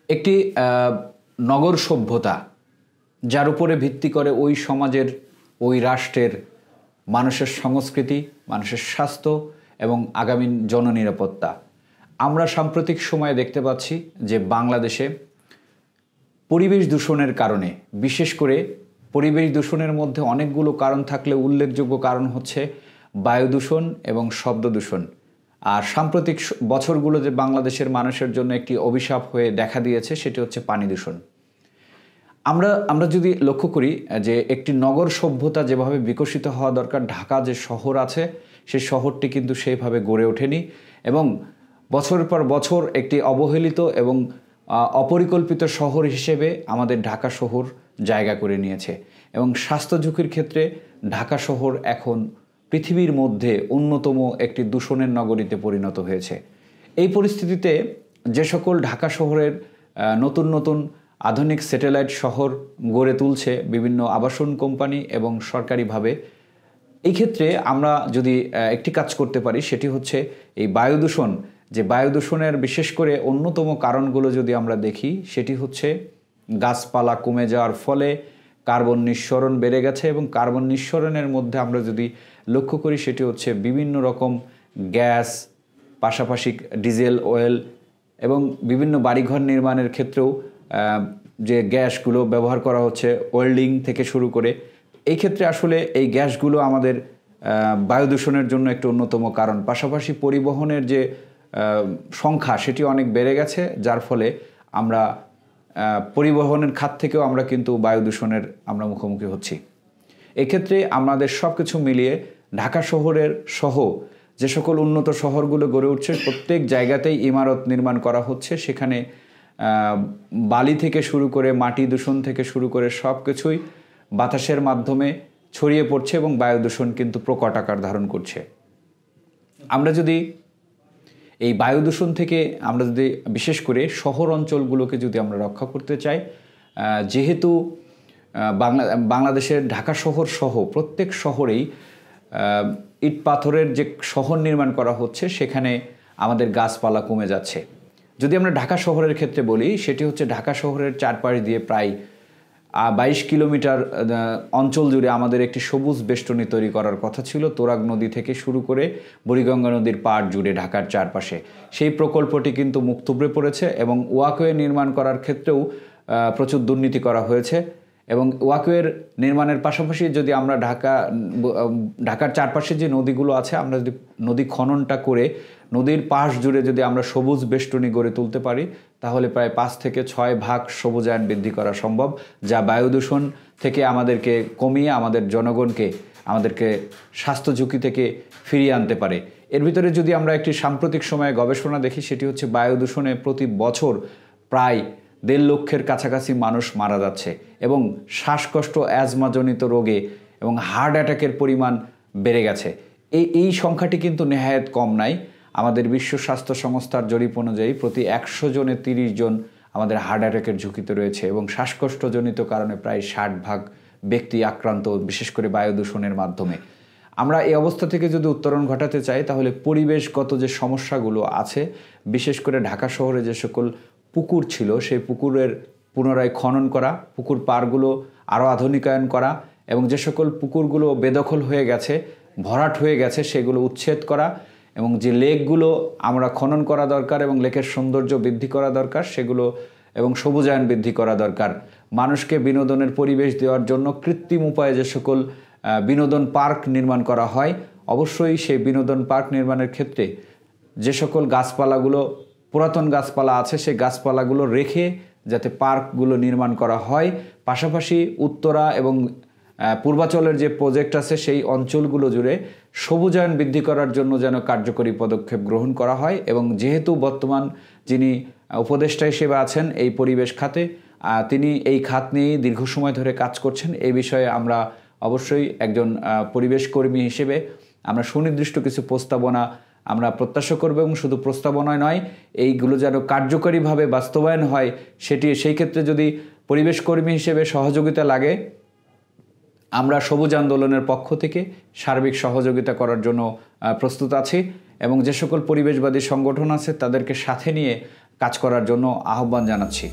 একটি নগর সভ্যতা যার উপরে ভিত্তি করে ওই সমাজের ওই রাষ্ট্রের মানুষের সংস্কৃতি, মানুষের স্বাস্থ্য এবং আগামী জননিরাপত্তা। আমরা সাম্প্রতিক সময়ে দেখতে পাচ্ছি যে বাংলাদেশে পরিবেশ দূষণের কারণে, বিশেষ করে পরিবেশ দূষণের মধ্যে অনেকগুলো কারণ থাকলে উল্লেখযোগ্য কারণ হচ্ছে বায়ু দূষণ এবং শব্দ দূষণ। আর সাম্প্রতিক বছরগুলোতে বাংলাদেশের মানুষের জন্য একটি অভিশাপ হয়ে দেখা দিয়েছে, সেটি হচ্ছে পানি দূষণ। আমরা যদি লক্ষ্য করি যে একটি নগর সভ্যতা যেভাবে বিকশিত হওয়া দরকার, ঢাকা যে শহর আছে সেই শহরটি কিন্তু সেইভাবে গড়ে ওঠেনি এবং বছরের পর বছর একটি অবহেলিত এবং অপরিকল্পিত শহর হিসেবে আমাদের ঢাকা শহর জায়গা করে নিয়েছে এবং স্বাস্থ্য ঝুঁকির ক্ষেত্রে ঢাকা শহর এখন পৃথিবীর মধ্যে অন্যতম একটি দূষণের নগরীতে পরিণত হয়েছে। এই পরিস্থিতিতে যে সকল ঢাকা শহরের নতুন নতুন আধুনিক স্যাটেলাইট শহর গড়ে তুলছে বিভিন্ন আবাসন কোম্পানি এবং সরকারিভাবে, এই ক্ষেত্রে আমরা যদি একটি কাজ করতে পারি সেটি হচ্ছে এই বায়ু দূষণ, যে বায়ু দূষণের বিশেষ করে অন্যতম কারণগুলো যদি আমরা দেখি সেটি হচ্ছে গাছপালা কমে যাওয়ার ফলে কার্বন নিঃসরণ বেড়ে গেছে এবং কার্বন নিঃসরণের মধ্যে আমরা যদি লক্ষ্য করি সেটি হচ্ছে বিভিন্ন রকম গ্যাস, পাশাপাশি ডিজেল, অয়েল এবং বিভিন্ন বাড়িঘর নির্মাণের ক্ষেত্রেও যে গ্যাসগুলো ব্যবহার করা হচ্ছে, ওয়েল্ডিং থেকে শুরু করে, এই ক্ষেত্রে আসলে এই গ্যাসগুলো আমাদের বায়ু দূষণের জন্য একটি অন্যতম কারণ। পাশাপাশি পরিবহনের যে সংখ্যা সেটি অনেক বেড়ে গেছে, যার ফলে আমরা পরিবহনের খাত থেকেও আমরা কিন্তু বায়ু দূষণের আমরা মুখোমুখি হচ্ছি। এক্ষেত্রে আমাদের সব কিছু মিলিয়ে ঢাকা শহরের সহ যে সকল উন্নত শহরগুলো গড়ে উঠছে প্রত্যেক জায়গাতেই ইমারত নির্মাণ করা হচ্ছে, সেখানে বালি থেকে শুরু করে মাটি দূষণ থেকে শুরু করে সব কিছুই বাতাসের মাধ্যমে ছড়িয়ে পড়ছে এবং বায়ু দূষণ কিন্তু প্রকট আকার ধারণ করছে। আমরা যদি এই বায়ু দূষণ থেকে আমরা যদি বিশেষ করে শহর অঞ্চলগুলোকে যদি আমরা রক্ষা করতে চাই, যেহেতু বাংলাদেশের ঢাকা শহর সহ প্রত্যেক শহরেই ইট পাথরের যে শহর নির্মাণ করা হচ্ছে সেখানে আমাদের গাছপালা কমে যাচ্ছে। যদি আমরা ঢাকা শহরের ক্ষেত্রে বলি সেটি হচ্ছে ঢাকা শহরের চারপাশ দিয়ে প্রায় 22 কিলোমিটার অঞ্চল জুড়ে আমাদের একটি সবুজ বেষ্টনী তৈরি করার কথা ছিল, তোরাগ নদী থেকে শুরু করে বুড়িগঙ্গা নদীর পাড় জুড়ে ঢাকার চারপাশে। সেই প্রকল্পটি কিন্তু মুখ থুবড়ে পড়েছে এবং ওয়াকওয়ে নির্মাণ করার ক্ষেত্রেও প্রচুর দুর্নীতি করা হয়েছে এবং ওয়াকওয়ের নির্মাণের পাশাপাশি যদি আমরা ঢাকার চারপাশে যে নদীগুলো আছে আমরা যদি নদী খননটা করে নদীর পাশ জুড়ে যদি আমরা সবুজ বেষ্টনী গড়ে তুলতে পারি তাহলে প্রায় 5 থেকে 6 ভাগ সবুজায়ন বৃদ্ধি করা সম্ভব, যা বায়ু দূষণ থেকে আমাদেরকে কমিয়ে আমাদের জনগণকে আমাদেরকে স্বাস্থ্য ঝুঁকি থেকে ফিরিয়ে আনতে পারে। এর ভিতরে যদি আমরা একটি সাম্প্রতিক সময়ে গবেষণা দেখি সেটি হচ্ছে বায়ু দূষণে প্রতি বছর প্রায় 1.5 লক্ষের কাছাকাছি মানুষ মারা যাচ্ছে এবং শ্বাসকষ্ট, অ্যাজমাজনিত রোগে এবং হার্ট অ্যাটাকের পরিমাণ বেড়ে গেছে। এই সংখ্যাটি কিন্তু নেহায়েত কম নাই। আমাদের বিশ্ব স্বাস্থ্য সংস্থার জরিপ অনুযায়ী প্রতি 100 জনে 30 জন আমাদের হার্ট অ্যাটাকের ঝুঁকিতে রয়েছে এবং শ্বাসকষ্টজনিত কারণে প্রায় 60 ভাগ ব্যক্তি আক্রান্ত, বিশেষ করে বায়ু দূষণের মাধ্যমে। আমরা এই অবস্থা থেকে যদি উত্তরণ ঘটাতে চাই তাহলে পরিবেশগত যে সমস্যাগুলো আছে, বিশেষ করে ঢাকা শহরে যে সকল পুকুর ছিল সেই পুকুরের পুনরায় খনন করা, পুকুর পাড়গুলো আরও আধুনিকায়ন করা এবং যে সকল পুকুরগুলো বেদখল হয়ে গেছে, ভরাট হয়ে গেছে সেগুলো উচ্ছেদ করা এবং যে লেকগুলো আমরা খনন করা দরকার এবং লেকের সৌন্দর্য বৃদ্ধি করা দরকার সেগুলো এবং সবুজায়ন বৃদ্ধি করা দরকার। মানুষকে বিনোদনের পরিবেশ দেওয়ার জন্য কৃত্রিম উপায়ে যে সকল বিনোদন পার্ক নির্মাণ করা হয়, অবশ্যই সেই বিনোদন পার্ক নির্মাণের ক্ষেত্রে যে সকল গাছপালাগুলো পুরাতন গাছপালা আছে সেই গাছপালাগুলো রেখে যাতে পার্কগুলো নির্মাণ করা হয়, পাশাপাশি উত্তরা এবং পূর্বাঞ্চলের যে প্রজেক্ট আছে সেই অঞ্চলগুলো জুড়ে সবুজায়ন বৃদ্ধি করার জন্য যেন কার্যকরী পদক্ষেপ গ্রহণ করা হয়। এবং যেহেতু বর্তমান যিনি উপদেষ্টা হিসেবে আছেন এই পরিবেশ খাতে, তিনি এই খাত নিয়েই দীর্ঘ সময় ধরে কাজ করছেন, এই বিষয়ে আমরা অবশ্যই একজন পরিবেশ কর্মী হিসেবে আমরা সুনির্দিষ্ট কিছু প্রস্তাবনা আমরা প্রত্যাশা করব এবং শুধু প্রস্তাবনায় নয়, এইগুলো যেন কার্যকরীভাবে বাস্তবায়ন হয় সেই ক্ষেত্রে যদি পরিবেশ কর্মী হিসেবে সহযোগিতা লাগে আমরা সবুজ আন্দোলনের পক্ষ থেকে সার্বিক সহযোগিতা করার জন্য প্রস্তুত আছি এবং যে সকল পরিবেশবাদী সংগঠন আছে তাদেরকে সাথে নিয়ে কাজ করার জন্য আহ্বান জানাচ্ছি।